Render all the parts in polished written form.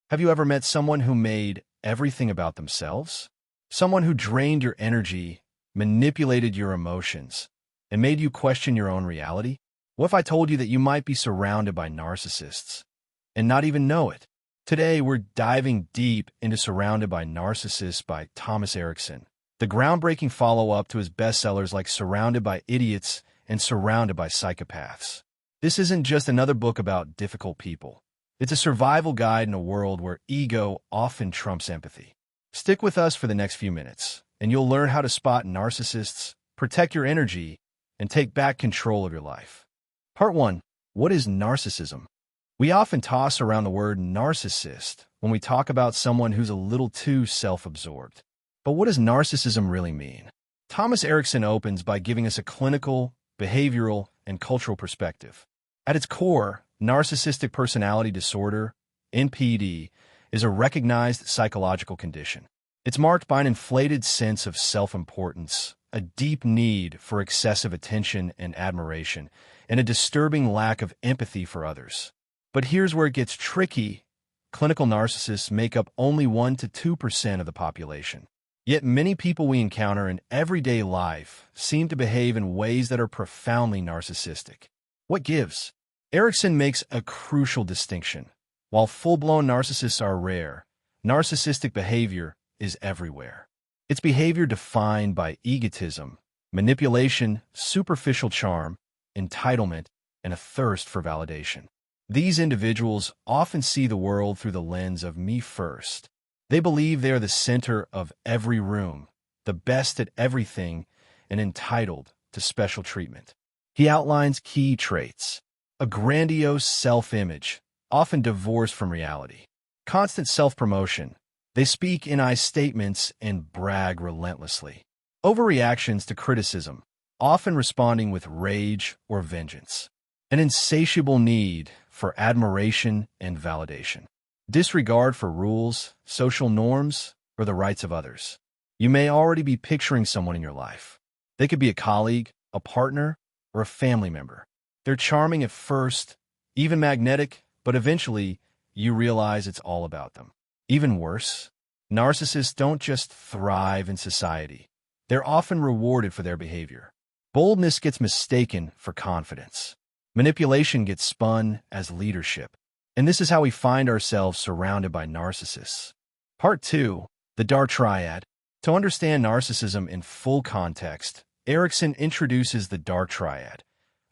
Have you ever met someone who made everything about themselves? Someone who drained your energy, manipulated your emotions, and made you question your own reality? What if I told you that you might be surrounded by narcissists and not even know it? Today, we're diving deep into Surrounded by Narcissists by Thomas Erikson, the groundbreaking follow-up to his bestsellers like Surrounded by Idiots and Surrounded by Psychopaths. This isn't just another book about difficult people. It's a survival guide in a world where ego often trumps empathy. Stick with us for the next few minutes, and you'll learn how to spot narcissists, protect your energy, and take back control of your life. Part 1. What is narcissism? We often toss around the word narcissist when we talk about someone who's a little too self-absorbed. But what does narcissism really mean? Thomas Erikson opens by giving us a clinical, behavioral, and cultural perspective. At its core, narcissistic personality disorder, NPD, is a recognized psychological condition. It's marked by an inflated sense of self-importance, a deep need for excessive attention and admiration, and a disturbing lack of empathy for others. But here's where it gets tricky. Clinical narcissists make up only 1 to 2% of the population. Yet many people we encounter in everyday life seem to behave in ways that are profoundly narcissistic. What gives? Erikson makes a crucial distinction. While full-blown narcissists are rare, narcissistic behavior is everywhere. It's behavior defined by egotism, manipulation, superficial charm, entitlement, and a thirst for validation. These individuals often see the world through the lens of me first. They believe they are the center of every room, the best at everything, and entitled to special treatment. He outlines key traits: a grandiose self-image, often divorced from reality; constant self-promotion. They speak in I statements and brag relentlessly; overreactions to criticism, often responding with rage or vengeance; an insatiable need for admiration and validation; disregard for rules, social norms, or the rights of others. You may already be picturing someone in your life. They could be a colleague, a partner, or a family member. They're charming at first, even magnetic, but eventually you realize it's all about them. Even worse, narcissists don't just thrive in society. They're often rewarded for their behavior. Boldness gets mistaken for confidence. Manipulation gets spun as leadership. And this is how we find ourselves surrounded by narcissists. Part 2. The Dark Triad. To understand narcissism in full context, Erikson introduces the Dark Triad,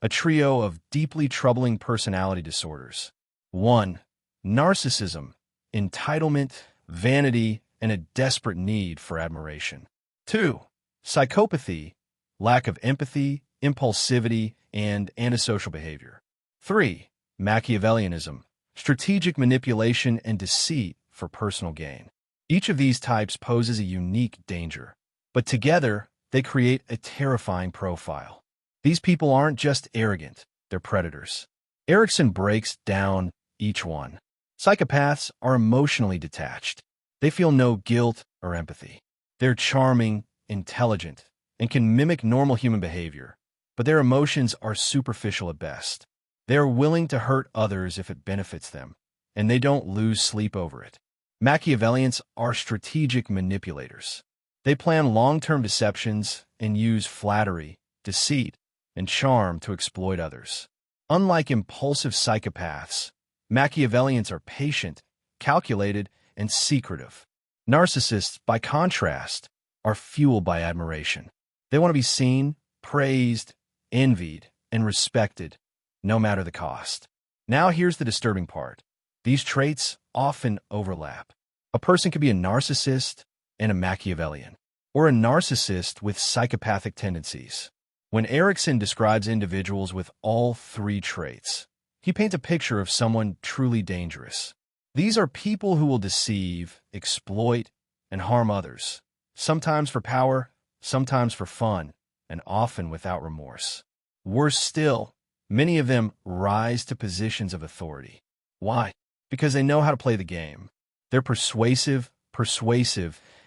a trio of deeply troubling personality disorders. 1. Narcissism, entitlement, vanity, and a desperate need for admiration. 2. Psychopathy, lack of empathy, impulsivity, and antisocial behavior. 3. Machiavellianism, strategic manipulation and deceit for personal gain. Each of these types poses a unique danger, but together they create a terrifying profile. These people aren't just arrogant, they're predators. Erikson breaks down each one. Psychopaths are emotionally detached. They feel no guilt or empathy. They're charming, intelligent, and can mimic normal human behavior, but their emotions are superficial at best. They are willing to hurt others if it benefits them, and they don't lose sleep over it. Machiavellians are strategic manipulators. They plan long-term deceptions and use flattery, deceit, and charm to exploit others. Unlike impulsive psychopaths, Machiavellians are patient, calculated, and secretive. Narcissists, by contrast, are fueled by admiration. They want to be seen, praised, envied, and respected, no matter the cost. Now here's the disturbing part. These traits often overlap. A person could be a narcissist and a Machiavellian, or a narcissist with psychopathic tendencies. When Erikson describes individuals with all three traits, he paints a picture of someone truly dangerous. These are people who will deceive, exploit, and harm others, sometimes for power, sometimes for fun, and often without remorse. Worse still, many of them rise to positions of authority. Why? Because they know how to play the game. They're persuasive,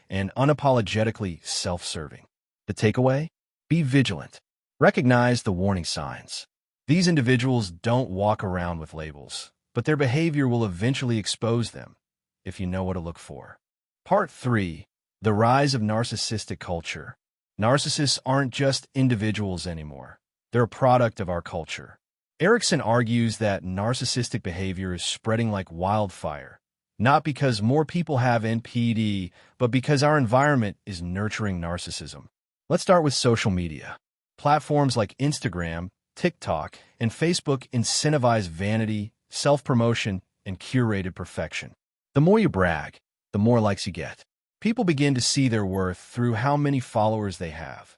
and unapologetically self-serving. The takeaway? Be vigilant. Recognize the warning signs. These individuals don't walk around with labels, but their behavior will eventually expose them, if you know what to look for. Part 3. The Rise of Narcissistic Culture. Narcissists aren't just individuals anymore. They're a product of our culture. Erikson argues that narcissistic behavior is spreading like wildfire, not because more people have NPD, but because our environment is nurturing narcissism. Let's start with social media. Platforms like Instagram, TikTok, and Facebook incentivize vanity, self-promotion, and curated perfection. The more you brag, the more likes you get. People begin to see their worth through how many followers they have,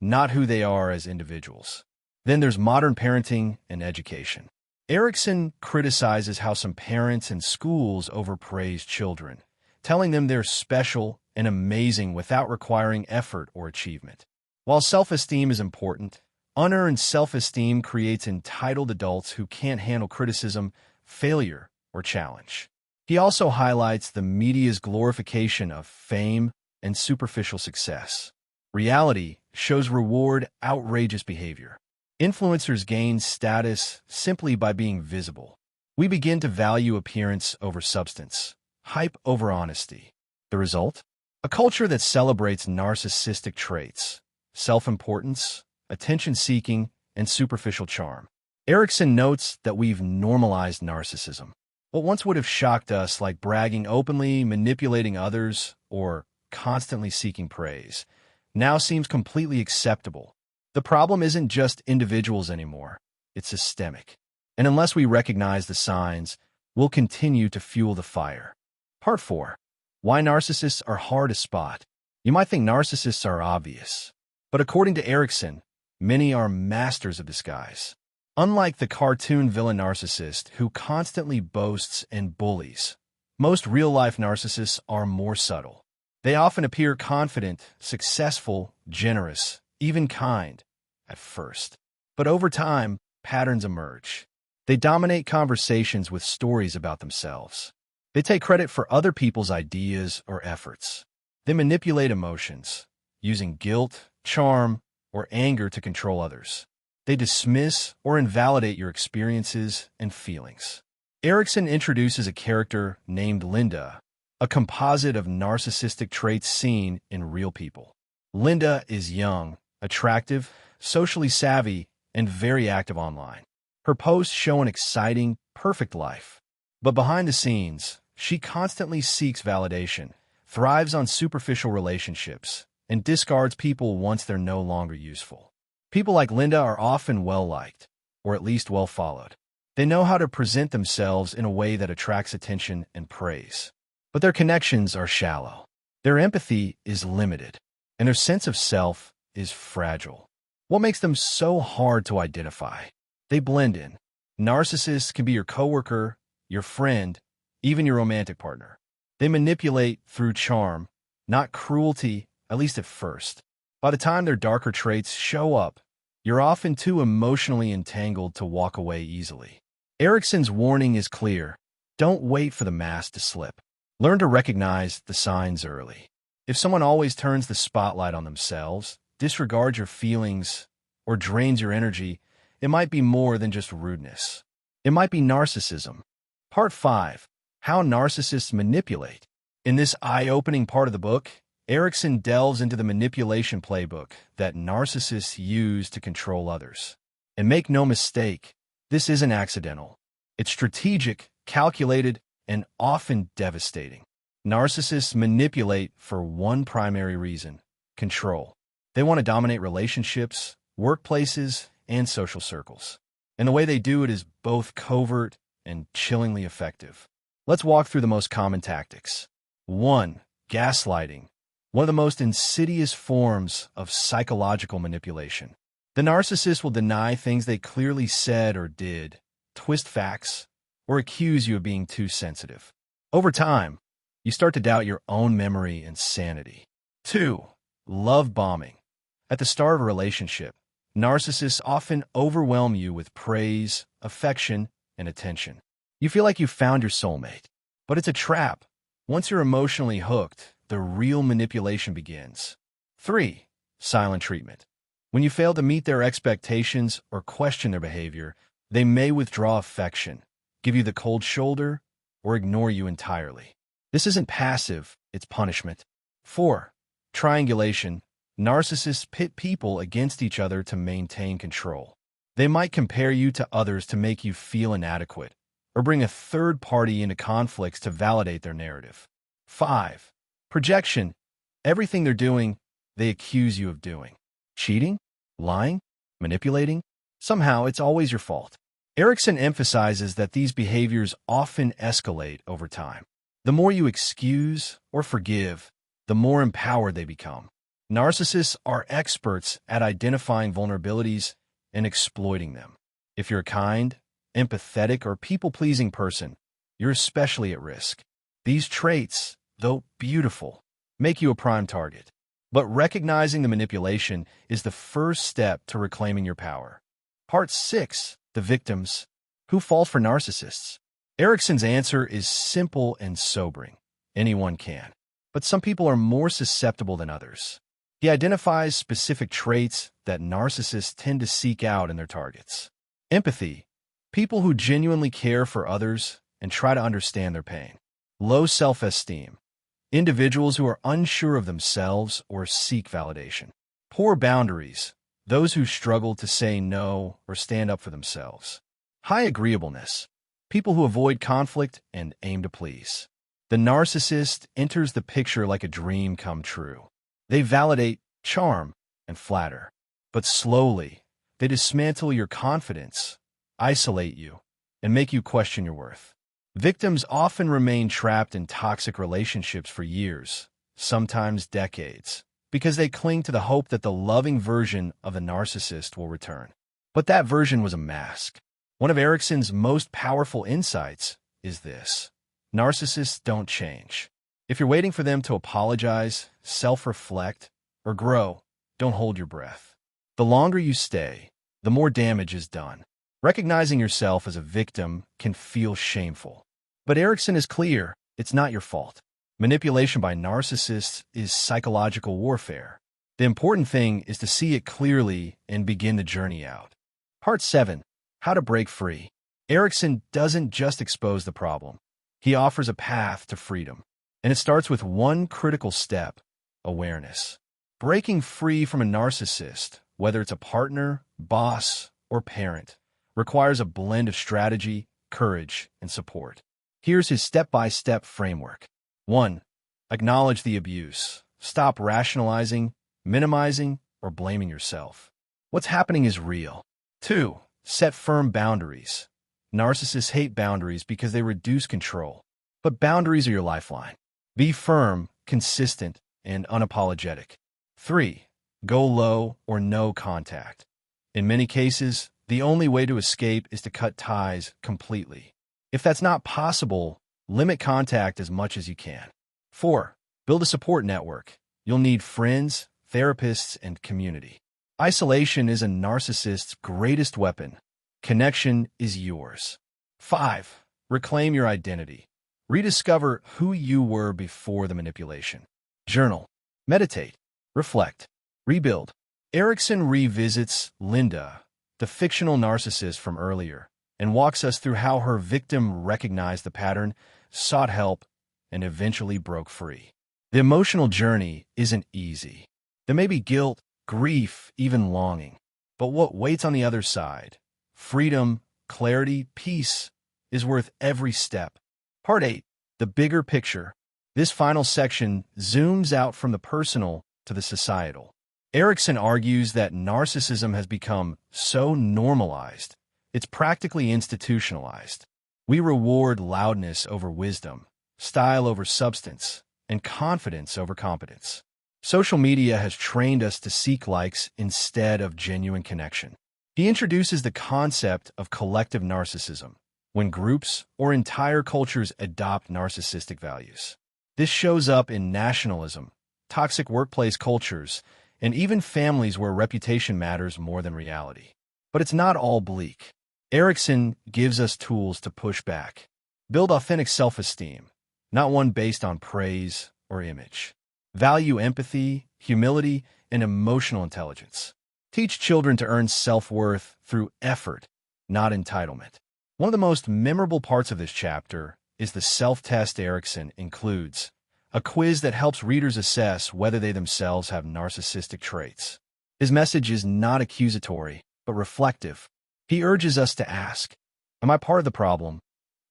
not who they are as individuals. Then there's modern parenting and education. Erikson criticizes how some parents and schools overpraise children, telling them they're special and amazing without requiring effort or achievement. While self-esteem is important, unearned self-esteem creates entitled adults who can't handle criticism, failure, or challenge. He also highlights the media's glorification of fame and superficial success. Reality shows reward outrageous behavior. Influencers gain status simply by being visible. We begin to value appearance over substance, hype over honesty. The result? A culture that celebrates narcissistic traits, self-importance, attention-seeking, and superficial charm. Erikson notes that we've normalized narcissism. What once would have shocked us, like bragging openly, manipulating others, or constantly seeking praise, now seems completely acceptable. The problem isn't just individuals anymore, it's systemic. And unless we recognize the signs, we'll continue to fuel the fire. Part 4. Why narcissists are hard to spot. You might think narcissists are obvious, but according to Erikson, many are masters of disguise. Unlike the cartoon villain narcissist who constantly boasts and bullies, most real-life narcissists are more subtle. They often appear confident, successful, generous, even kind at first. But over time, patterns emerge. They dominate conversations with stories about themselves. They take credit for other people's ideas or efforts. They manipulate emotions, using guilt, charm, or anger to control others. They dismiss or invalidate your experiences and feelings. Erikson introduces a character named Linda, a composite of narcissistic traits seen in real people. Linda is young, attractive, socially savvy, and very active online. Her posts show an exciting, perfect life. But behind the scenes, she constantly seeks validation, thrives on superficial relationships, and discards people once they're no longer useful. People like Linda are often well-liked, or at least well-followed. They know how to present themselves in a way that attracts attention and praise. But their connections are shallow. Their empathy is limited, and their sense of self is fragile. What makes them so hard to identify? They blend in. Narcissists can be your coworker, your friend, even your romantic partner. They manipulate through charm, not cruelty, at least at first. By the time their darker traits show up, you're often too emotionally entangled to walk away easily. Erikson's warning is clear. Don't wait for the mask to slip. Learn to recognize the signs early. If someone always turns the spotlight on themselves, disregards your feelings, or drains your energy, it might be more than just rudeness. It might be narcissism. Part 5. How Narcissists Manipulate. In this eye-opening part of the book, Erikson delves into the manipulation playbook that narcissists use to control others. And make no mistake, this isn't accidental. It's strategic, calculated, and often devastating. Narcissists manipulate for one primary reason: control. They want to dominate relationships, workplaces, and social circles. And the way they do it is both covert and chillingly effective. Let's walk through the most common tactics. 1. Gaslighting. One of the most insidious forms of psychological manipulation. The narcissist will deny things they clearly said or did, twist facts, or accuse you of being too sensitive. Over time, you start to doubt your own memory and sanity. 2. Love bombing. At the start of a relationship, narcissists often overwhelm you with praise, affection, and attention. You feel like you've found your soulmate. But it's a trap. Once you're emotionally hooked, the real manipulation begins. 3. Silent treatment. When you fail to meet their expectations or question their behavior, they may withdraw affection, give you the cold shoulder, or ignore you entirely. This isn't passive, it's punishment. 4. Triangulation. Narcissists pit people against each other to maintain control. They might compare you to others to make you feel inadequate, or bring a third party into conflicts to validate their narrative. 5. Projection. Everything they're doing, they accuse you of doing. Cheating? Lying? Manipulating? Somehow, it's always your fault. Erikson emphasizes that these behaviors often escalate over time. The more you excuse or forgive, the more empowered they become. Narcissists are experts at identifying vulnerabilities and exploiting them. If you're a kind, empathetic, or people-pleasing person, you're especially at risk. These traits, though beautiful, make you a prime target. But recognizing the manipulation is the first step to reclaiming your power. Part 6. The victims. Who fall for narcissists? Erikson's answer is simple and sobering. Anyone can. But some people are more susceptible than others. He identifies specific traits that narcissists tend to seek out in their targets. Empathy. People who genuinely care for others and try to understand their pain. Low self-esteem. Individuals who are unsure of themselves or seek validation. Poor boundaries. Those who struggle to say no or stand up for themselves. High agreeableness. People who avoid conflict and aim to please. The narcissist enters the picture like a dream come true. They validate, charm, and flatter. But slowly, they dismantle your confidence, isolate you, and make you question your worth. Victims often remain trapped in toxic relationships for years, sometimes decades, because they cling to the hope that the loving version of the narcissist will return. But that version was a mask. One of Erikson's most powerful insights is this: narcissists don't change. If you're waiting for them to apologize, self-reflect, or grow, don't hold your breath. The longer you stay, the more damage is done. Recognizing yourself as a victim can feel shameful. But Erikson is clear, it's not your fault. Manipulation by narcissists is psychological warfare. The important thing is to see it clearly and begin the journey out. Part 7. How to break free. Erikson doesn't just expose the problem. He offers a path to freedom. And it starts with one critical step: awareness. Breaking free from a narcissist, whether it's a partner, boss, or parent, requires a blend of strategy, courage, and support. Here's his step-by-step framework. 1. Acknowledge the abuse. Stop rationalizing, minimizing, or blaming yourself. What's happening is real. 2. Set firm boundaries. Narcissists hate boundaries because they reduce control. But boundaries are your lifeline. Be firm, consistent, and unapologetic. 3. Go low or no contact. In many cases, the only way to escape is to cut ties completely. If that's not possible, limit contact as much as you can. 4. Build a support network. You'll need friends, therapists, and community. Isolation is a narcissist's greatest weapon. Connection is yours. 5. Reclaim your identity. Rediscover who you were before the manipulation. Journal. Meditate. Reflect. Rebuild. Erikson revisits Linda, the fictional narcissist from earlier, and walks us through how her victim recognized the pattern, sought help, and eventually broke free. The emotional journey isn't easy. There may be guilt, grief, even longing. But what waits on the other side, freedom, clarity, peace, is worth every step. Part 8. The bigger picture. This final section zooms out from the personal to the societal. Erikson argues that narcissism has become so normalized, it's practically institutionalized. We reward loudness over wisdom, style over substance, and confidence over competence. Social media has trained us to seek likes instead of genuine connection. He introduces the concept of collective narcissism, when groups or entire cultures adopt narcissistic values. This shows up in nationalism, toxic workplace cultures, and even families where reputation matters more than reality. But it's not all bleak. Erikson gives us tools to push back. Build authentic self-esteem, not one based on praise or image. Value empathy, humility, and emotional intelligence. Teach children to earn self-worth through effort, not entitlement. One of the most memorable parts of this chapter is the self-test Erikson includes, a quiz that helps readers assess whether they themselves have narcissistic traits. His message is not accusatory, but reflective. He urges us to ask, am I part of the problem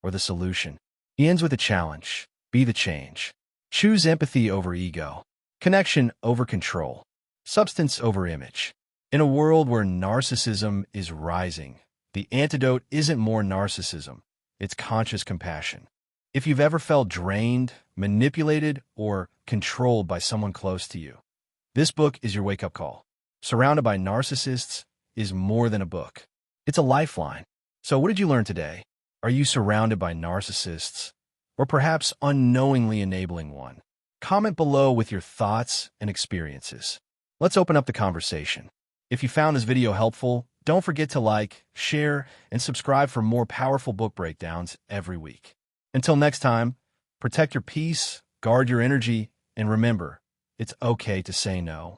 or the solution? He ends with a challenge. Be the change. Choose empathy over ego, connection over control, substance over image. In a world where narcissism is rising, the antidote isn't more narcissism, it's conscious compassion. If you've ever felt drained, manipulated, or controlled by someone close to you, this book is your wake-up call. Surrounded by Narcissists is more than a book. It's a lifeline. So what did you learn today? Are you surrounded by narcissists, or perhaps unknowingly enabling one? Comment below with your thoughts and experiences. Let's open up the conversation. If you found this video helpful, don't forget to like, share, and subscribe for more powerful book breakdowns every week. Until next time, protect your peace, guard your energy, and remember, it's okay to say no.